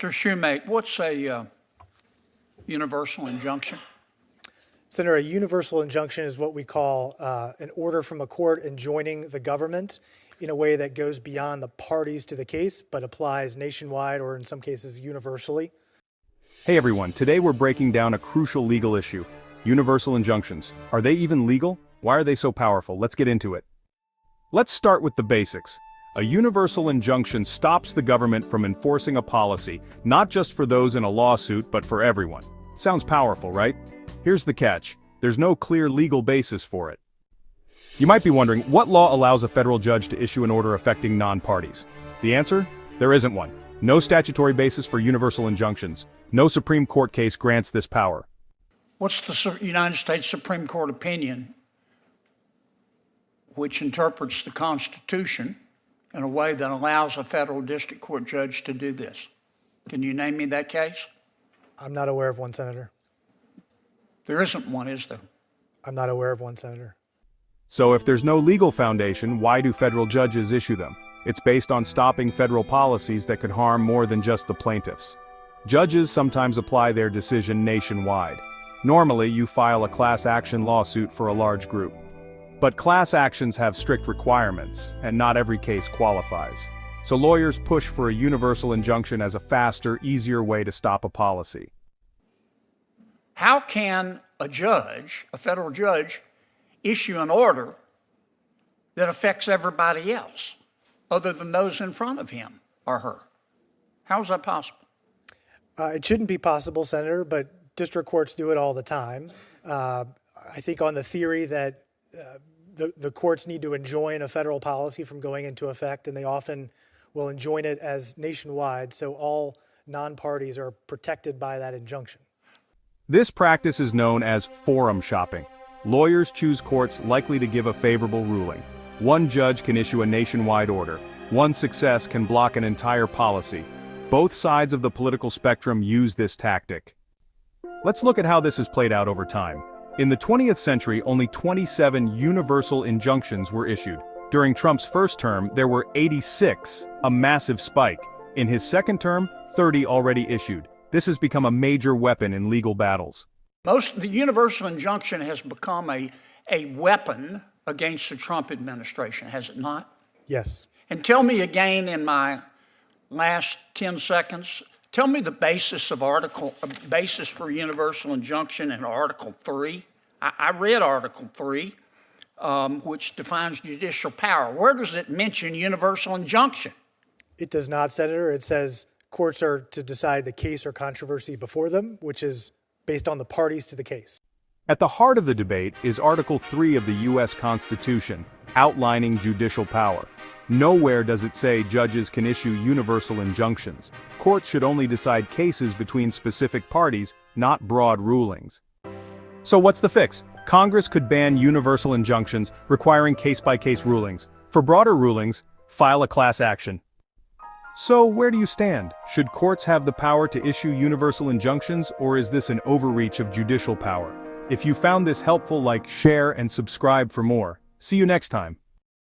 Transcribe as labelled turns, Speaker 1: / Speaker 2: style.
Speaker 1: Mr. Shoemate, what's a universal injunction?
Speaker 2: Senator, a universal injunction is what we call an order from a court enjoining the government in a way that goes beyond the parties to the case, but applies nationwide or in some cases universally.
Speaker 3: Hey everyone, today we're breaking down a crucial legal issue. Universal injunctions. Are they even legal? Why are they so powerful? Let's get into it. Let's start with the basics. A universal injunction stops the government from enforcing a policy, not just for those in a lawsuit, but for everyone. Sounds powerful, right? Here's the catch. There's no clear legal basis for it. You might be wondering, what law allows a federal judge to issue an order affecting non-parties? The answer? There isn't one. No statutory basis for universal injunctions. No Supreme Court case grants this power.
Speaker 1: What's the United States Supreme Court opinion which interprets the Constitution in a way that allows a federal district court judge to do this? Can you name me that case?
Speaker 2: I'm not aware of one, Senator.
Speaker 1: There isn't one, is there?
Speaker 2: I'm not aware of one, Senator.
Speaker 3: So if there's no legal foundation, why do federal judges issue them? It's based on stopping federal policies that could harm more than just the plaintiffs. Judges sometimes apply their decision nationwide. Normally, you file a class action lawsuit for a large group. But class actions have strict requirements, and not every case qualifies. So lawyers push for a universal injunction as a faster, easier way to stop a policy.
Speaker 1: How can a judge, a federal judge, issue an order that affects everybody else other than those in front of him or her? How is that possible?
Speaker 2: It shouldn't be possible, Senator, but district courts do it all the time. I think on the theory that the courts need to enjoin a federal policy from going into effect, and they often will enjoin it as nationwide, so all non-parties are protected by that injunction.
Speaker 3: This practice is known as forum shopping. Lawyers choose courts likely to give a favorable ruling. One judge can issue a nationwide order. One success can block an entire policy. Both sides of the political spectrum use this tactic. Let's look at how this has played out over time. In the 20th century, only 27 universal injunctions were issued. During Trump's first term, there were 86, a massive spike. In his second term, 30 already issued. This has become a major weapon in legal battles.
Speaker 1: The universal injunction has become a weapon against the Trump administration, has it not?
Speaker 2: Yes.
Speaker 1: And tell me again in my last 10 seconds, tell me the basis for universal injunction in Article 3. I read Article 3, which defines judicial power. Where does it mention universal injunction?
Speaker 2: It does not, Senator. It says courts are to decide the case or controversy before them, which is based on the parties to the case.
Speaker 3: At the heart of the debate is Article 3 of the U.S. Constitution, outlining judicial power. Nowhere does it say judges can issue universal injunctions. Courts should only decide cases between specific parties, not broad rulings. So what's the fix? Congress could ban universal injunctions, requiring case-by-case rulings. For broader rulings, file a class action. So where do you stand? Should courts have the power to issue universal injunctions, or is this an overreach of judicial power? If you found this helpful, like, share, and subscribe for more. See you next time.